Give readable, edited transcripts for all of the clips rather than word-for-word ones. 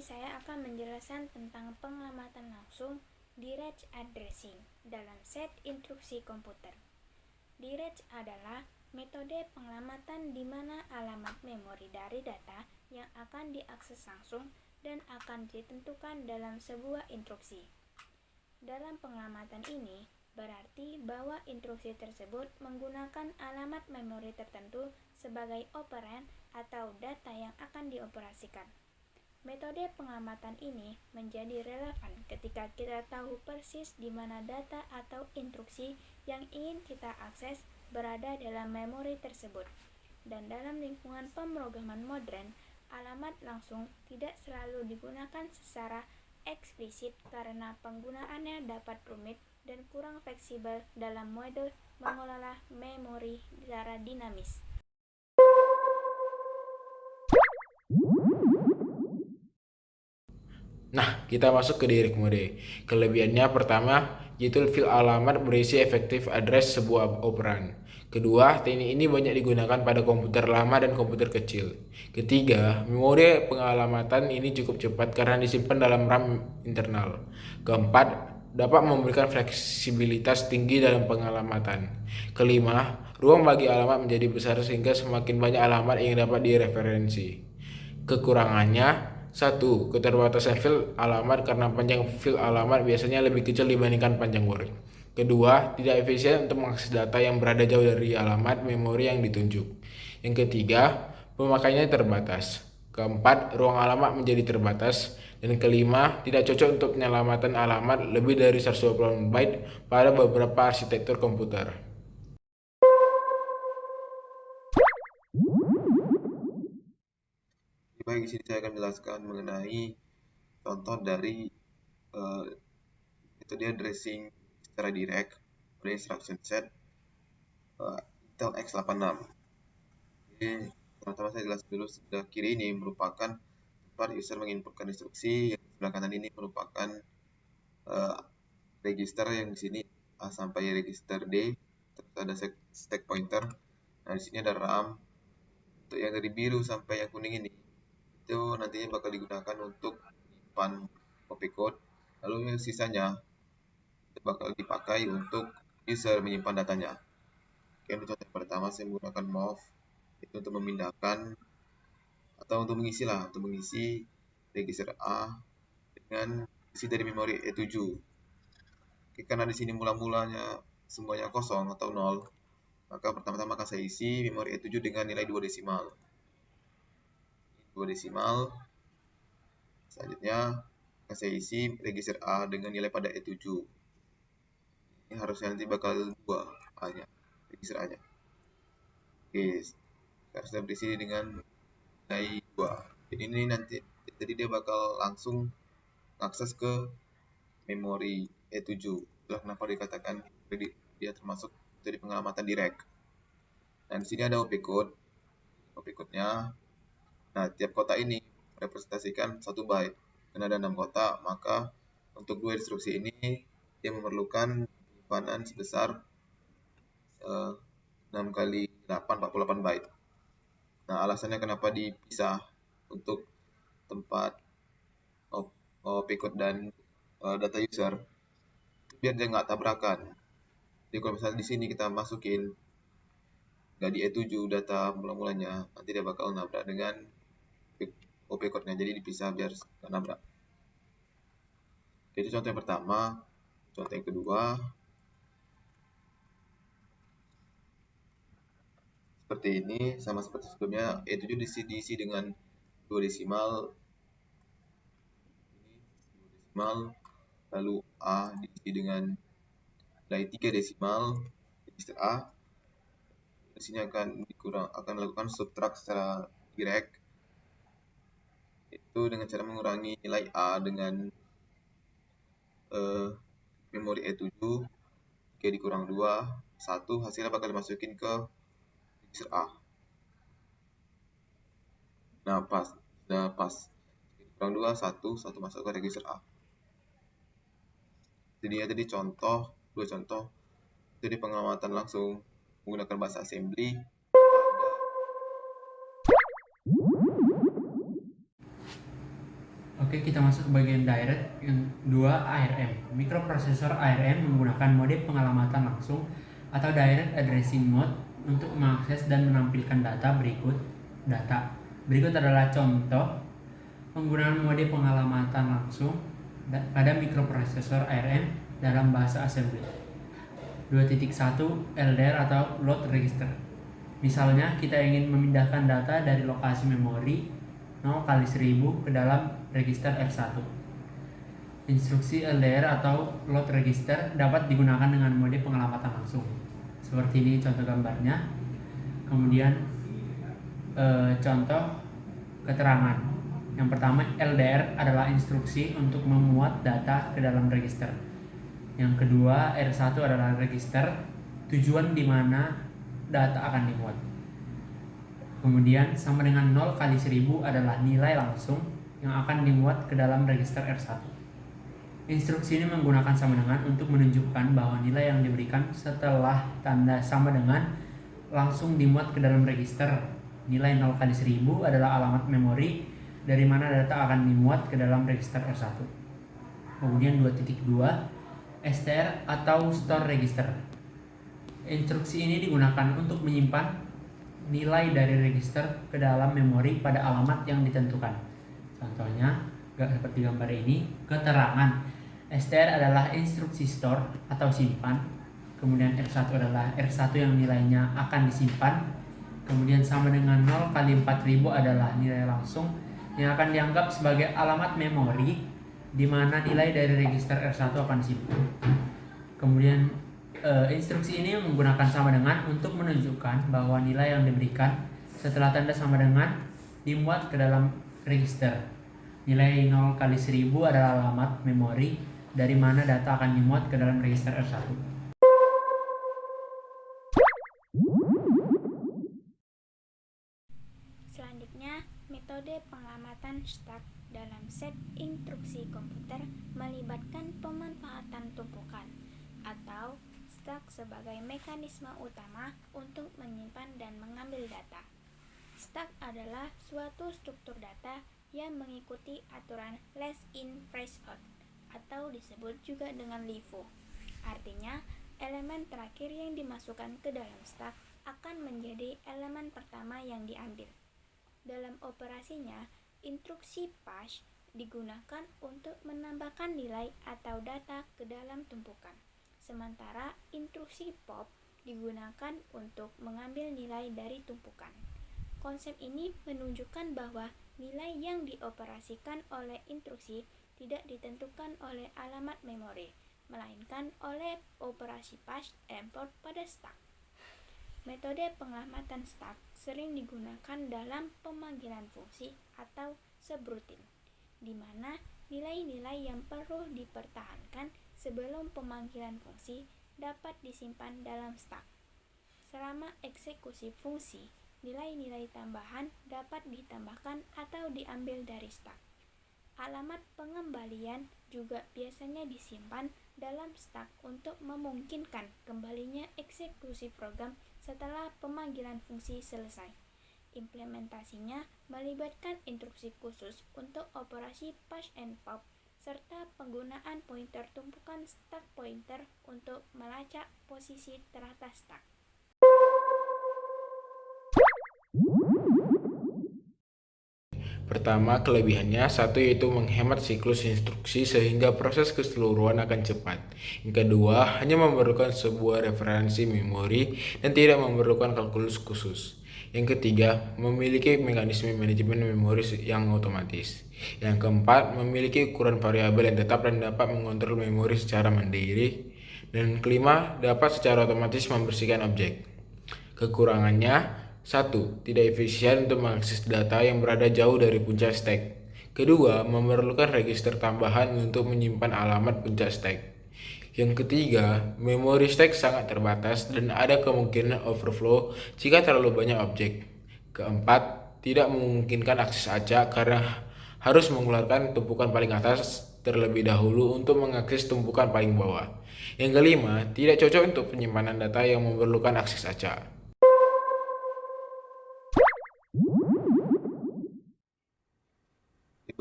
saya akan menjelaskan tentang pengamatan langsung direct addressing dalam set instruksi komputer. Direct adalah metode pengamatan di mana alamat memori dari data yang akan diakses langsung dan akan ditentukan dalam sebuah instruksi. Dalam pengamatan ini, berarti bahwa instruksi tersebut menggunakan alamat memori tertentu sebagai operan atau data yang akan dioperasikan. Metode pengamatan ini menjadi relevan ketika kita tahu persis di mana data atau instruksi yang ingin kita akses berada dalam memori tersebut. Dan dalam lingkungan pemrograman modern, alamat langsung tidak selalu digunakan secara eksplisit karena penggunaannya dapat rumit dan kurang fleksibel dalam mode mengelola memori secara dinamis. Nah, kita masuk ke direct mode. Kelebihannya pertama, yaitu file alamat berisi efektif address sebuah operan. Kedua, teknik ini banyak digunakan pada komputer lama dan komputer kecil. Ketiga, mode pengalamatan ini cukup cepat karena disimpan dalam RAM internal. Keempat, dapat memberikan fleksibilitas tinggi dalam pengalamatan. Kelima, ruang bagi alamat menjadi besar sehingga semakin banyak alamat yang dapat direferensi. Kekurangannya, satu, keterbatasan file alamat karena panjang file alamat biasanya lebih kecil dibandingkan panjang word. Kedua, tidak efisien untuk mengakses data yang berada jauh dari alamat memori yang ditunjuk. Yang ketiga, pemakaiannya terbatas. Keempat, ruang alamat menjadi terbatas. Dan kelima, tidak cocok untuk penyelamatan alamat lebih dari 128 byte pada beberapa arsitektur komputer. Baik, di sini saya akan menjelaskan mengenai contoh dari metode addressing secara direct pada instruction set Intel x86. Jadi pertama saya jelaskan dulu, sebelah kiri ini merupakan tempat user menginputkan instruksi, yang sebelah kanan ini merupakan register yang di sini A sampai register D, terus ada stack pointer. Nah, di sini ada RAM. Untuk yang dari biru sampai yang kuning ini itu nantinya bakal digunakan untuk menyimpan opcode, lalu yang sisanya itu bakal dipakai untuk user menyimpan datanya. Oke, untuk contoh yang pertama saya menggunakan move itu untuk memindahkan atau untuk mengisi register A dengan isi dari memori E7. Oke, karena di sini mula-mulanya semuanya kosong atau 0, maka pertama-tama akan saya isi memori E7 dengan nilai 2 desimal. 2 desimal. Selanjutnya akan saya isi register A dengan nilai pada E7. Ini harusnya nanti bakal 2 A-nya, register A-nya. Oke, harusnya berisi dengan nilai 2. Jadi ini nanti dia bakal langsung akses ke memori E7. Itulah kenapa dikatakan dia termasuk dari pengamatan direct. Dan di sini ada opcode. Opcode-nya, nah tiap kotak ini representasikan 1 byte. Karena ada 6 kotak, maka untuk 2 instruksi ini dia memerlukan penyimpanan sebesar 6 kali 8, 48 byte. Nah, alasannya kenapa dipisah untuk tempat opcode dan data user, biar dia nggak tabrakan. Jadi kalau misalnya di sini kita masukin nggak di E7 data mula-mulanya, nanti dia bakal nabrak dengan opcode-nya, jadi dipisah biar nggak nabrak. Itu contoh yang pertama. Contoh yang kedua, seperti ini, sama seperti sebelumnya, E7 diisi dengan 2 desimal, lalu A diisi dengan nilai 3 desimal, register A. Di sini akan melakukan subtract secara direct, itu dengan cara mengurangi nilai A dengan memori E7, 3 dikurang 2, 1, hasilnya bakal dimasukin ke register A. Nah, sudah pas. 3 dikurang 2, 1 masuk ke register A. Jadi ya tadi dua contoh jadi pengamatan langsung menggunakan bahasa assembly. Oke, Oke, kita masuk ke bagian direct. Yang kedua, ARM. Mikroprosesor ARM menggunakan mode pengalamatan langsung atau direct addressing mode untuk mengakses dan menampilkan data berikut. Berikut adalah contoh penggunaan mode pengalamatan langsung pada mikroprosesor ARM dalam bahasa assembly. 2.1 LDR atau load register. Misalnya, kita ingin memindahkan data dari lokasi memori 0x1000 ke dalam register R1. Instruksi LDR atau load register dapat digunakan dengan mode pengalamatan langsung. Seperti ini contoh gambarnya. Kemudian contoh keterangan. Yang pertama, LDR adalah instruksi untuk memuat data ke dalam register. Yang kedua, R1 adalah register tujuan di mana data akan dimuat. Kemudian sama dengan 0x1000 adalah nilai langsung yang akan dimuat ke dalam register R1. Instruksi ini menggunakan sama dengan untuk menunjukkan bahwa nilai yang diberikan setelah tanda sama dengan langsung dimuat ke dalam register. Nilai 0x1000 adalah alamat memori dari mana data akan dimuat ke dalam register R1. Kemudian 2.2 STR atau store register. Instruksi ini digunakan untuk menyimpan nilai dari register ke dalam memori pada alamat yang ditentukan. Contohnya seperti gambar ini. Keterangan. STR adalah instruksi store atau simpan. Kemudian R1 adalah R1 yang nilainya akan disimpan. Kemudian sama dengan 0x4000 adalah nilai langsung yang akan dianggap sebagai alamat memori di mana nilai dari register R1 akan disimpan. Kemudian instruksi ini menggunakan sama dengan untuk menunjukkan bahwa nilai yang diberikan setelah tanda sama dengan dimuat ke dalam register. Nilai 0x1000 adalah alamat memori dari mana data akan dimuat ke dalam register R1. Selanjutnya, metode pengamatan stack dalam set instruksi komputer melibatkan pemanfaatan tumpukan atau stack sebagai mekanisme utama untuk menyimpan dan mengambil data. Stack adalah suatu struktur data yang mengikuti aturan last in first out atau disebut juga dengan LIFO. Artinya, elemen terakhir yang dimasukkan ke dalam stack akan menjadi elemen pertama yang diambil. Dalam operasinya, instruksi push digunakan untuk menambahkan nilai atau data ke dalam tumpukan. Sementara instruksi pop digunakan untuk mengambil nilai dari tumpukan. Konsep ini menunjukkan bahwa nilai yang dioperasikan oleh instruksi tidak ditentukan oleh alamat memori, melainkan oleh operasi push import pada stack. Metode pengamatan stack sering digunakan dalam pemanggilan fungsi atau subroutine, di mana nilai-nilai yang perlu dipertahankan sebelum pemanggilan fungsi dapat disimpan dalam stack. Selama eksekusi fungsi, nilai-nilai tambahan dapat ditambahkan atau diambil dari stack. Alamat pengembalian juga biasanya disimpan dalam stack untuk memungkinkan kembalinya eksekusi program setelah pemanggilan fungsi selesai. Implementasinya melibatkan instruksi khusus untuk operasi push and pop serta penggunaan pointer tumpukan stack pointer untuk melacak posisi teratas stack. Pertama, kelebihannya satu yaitu menghemat siklus instruksi sehingga proses keseluruhan akan cepat. Yang kedua, hanya memerlukan sebuah referensi memori dan tidak memerlukan kalkulus khusus. Yang ketiga, memiliki mekanisme manajemen memori yang otomatis. Yang keempat, memiliki ukuran variabel yang tetap dan dapat mengontrol memori secara mandiri. Dan kelima, dapat secara otomatis membersihkan objek. Kekurangannya, 1. Tidak efisien untuk mengakses data yang berada jauh dari puncak stack. Kedua, memerlukan register tambahan untuk menyimpan alamat puncak stack. Yang ketiga, memori stack sangat terbatas dan ada kemungkinan overflow jika terlalu banyak objek. Keempat, tidak memungkinkan akses acak karena harus mengeluarkan tumpukan paling atas terlebih dahulu untuk mengakses tumpukan paling bawah. Yang kelima, tidak cocok untuk penyimpanan data yang memerlukan akses acak.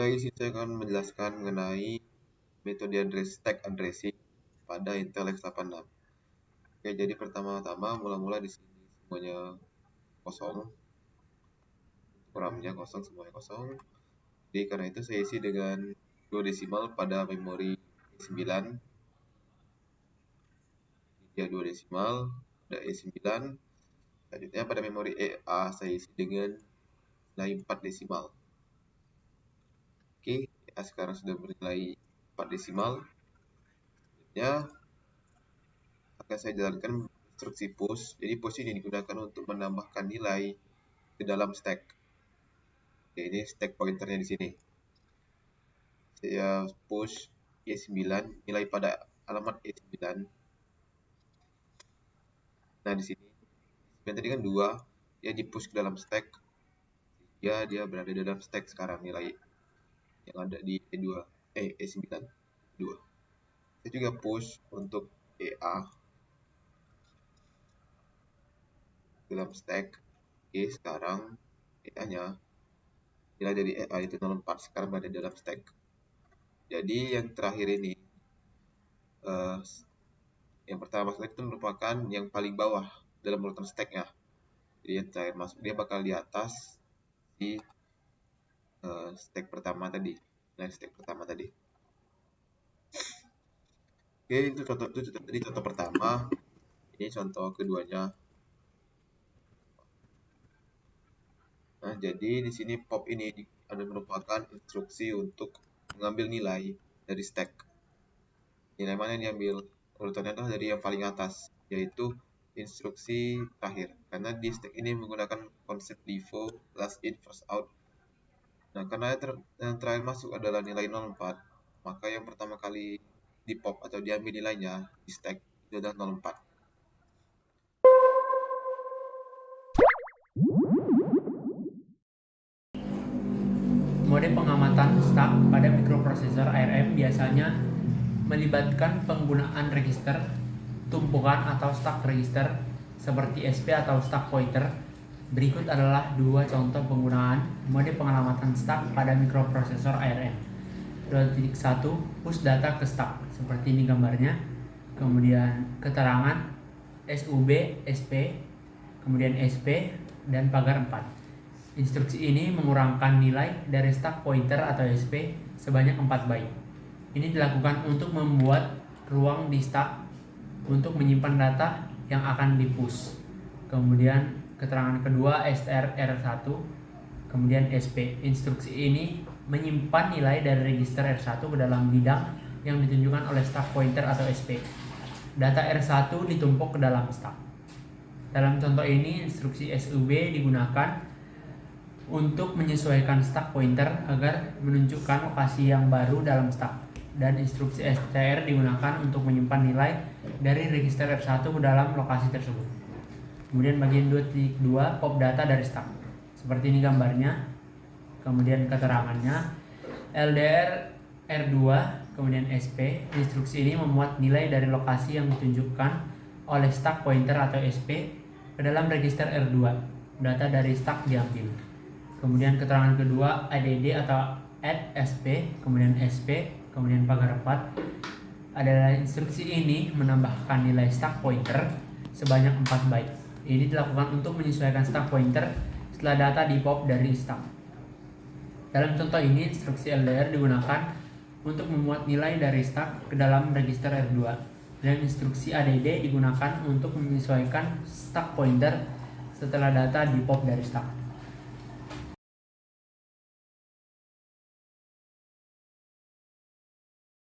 Baik, sini saya akan menjelaskan mengenai metode stack addressing pada Intel x86. Oke, jadi pertama-tama mula-mula di sini semuanya kosong, RAM-nya kosong, semuanya kosong. Jadi karena itu saya isi dengan 2 desimal pada memori 9. Dia 2 desimal, ada E9. Selanjutnya pada memori EA saya isi dengan nilai 4 desimal. Oke, EA sekarang sudah bernilai 4 desimal. Selanjutnya akan saya jalankan instruksi push. Jadi push ini digunakan untuk menambahkan nilai ke dalam stack. Oke, ini stack pointernya di sini. Saya push E9, nilai pada alamat E9. Nah, di sini yang tadi kan 2, dia di push ke dalam stack. Dia berada di dalam stack sekarang nilai yang ada di E9 2. Saya juga push untuk EA dalam stack. Oke, sekarang EA-nya nilai dari EA itu 04, sekarang berada di dalam stack. Jadi yang terakhir ini yang pertama masuk itu merupakan yang paling bawah dalam urutan stacknya. Jadi yang terakhir masuk dia bakal di atas di stack pertama tadi. Nah, stack pertama tadi. Oke, itu tadi contoh pertama. Ini contoh keduanya. Nah, jadi di sini pop ini ada merupakan instruksi untuk mengambil nilai dari stack. Nilai mana yang diambil? Urutannya adalah dari yang paling atas, yaitu instruksi terakhir. Karena di stack ini menggunakan konsep LIFO, last in first out. Nah, karena yang terakhir masuk adalah nilai 04, maka yang pertama kali di pop atau diambil nilainya di stack itu adalah 04. Mode pengamatan stack pada mikroprosesor ARM biasanya melibatkan penggunaan register, tumpukan atau stack register seperti SP atau stack pointer. Berikut adalah 2 contoh penggunaan mode pengamatan stack pada mikroprosesor ARM. 2.1 push data ke stack seperti ini gambarnya. Kemudian keterangan SUB, SP, kemudian SP dan pagar 4. Instruksi ini mengurangkan nilai dari stack pointer atau SP sebanyak 4 byte. Ini dilakukan untuk membuat ruang di stack untuk menyimpan data yang akan di-push. Kemudian keterangan kedua strR1, kemudian SP. Instruksi ini menyimpan nilai dari register R1 ke dalam bidang yang ditunjukkan oleh stack pointer atau SP. Data R1 ditumpuk ke dalam stack. Dalam contoh ini, instruksi SUB digunakan untuk menyesuaikan stack pointer agar menunjukkan lokasi yang baru dalam stack. Dan instruksi str digunakan untuk menyimpan nilai dari register R1 ke dalam lokasi tersebut. Kemudian bagian 2.2 pop data dari stack. Seperti ini gambarnya. Kemudian keterangannya LDR R2 kemudian SP. Instruksi ini memuat nilai dari lokasi yang ditunjukkan oleh stack pointer atau SP ke dalam register R2. Data dari stack diambil. Kemudian keterangan kedua ADD atau add SP, kemudian SP, kemudian pagar 4 adalah instruksi ini menambahkan nilai stack pointer sebanyak 4 byte. Ini dilakukan untuk menyesuaikan stack pointer setelah data di-pop dari stack. Dalam contoh ini, instruksi LDR digunakan untuk memuat nilai dari stack ke dalam register R2 dan instruksi ADD digunakan untuk menyesuaikan stack pointer setelah data di-pop dari stack.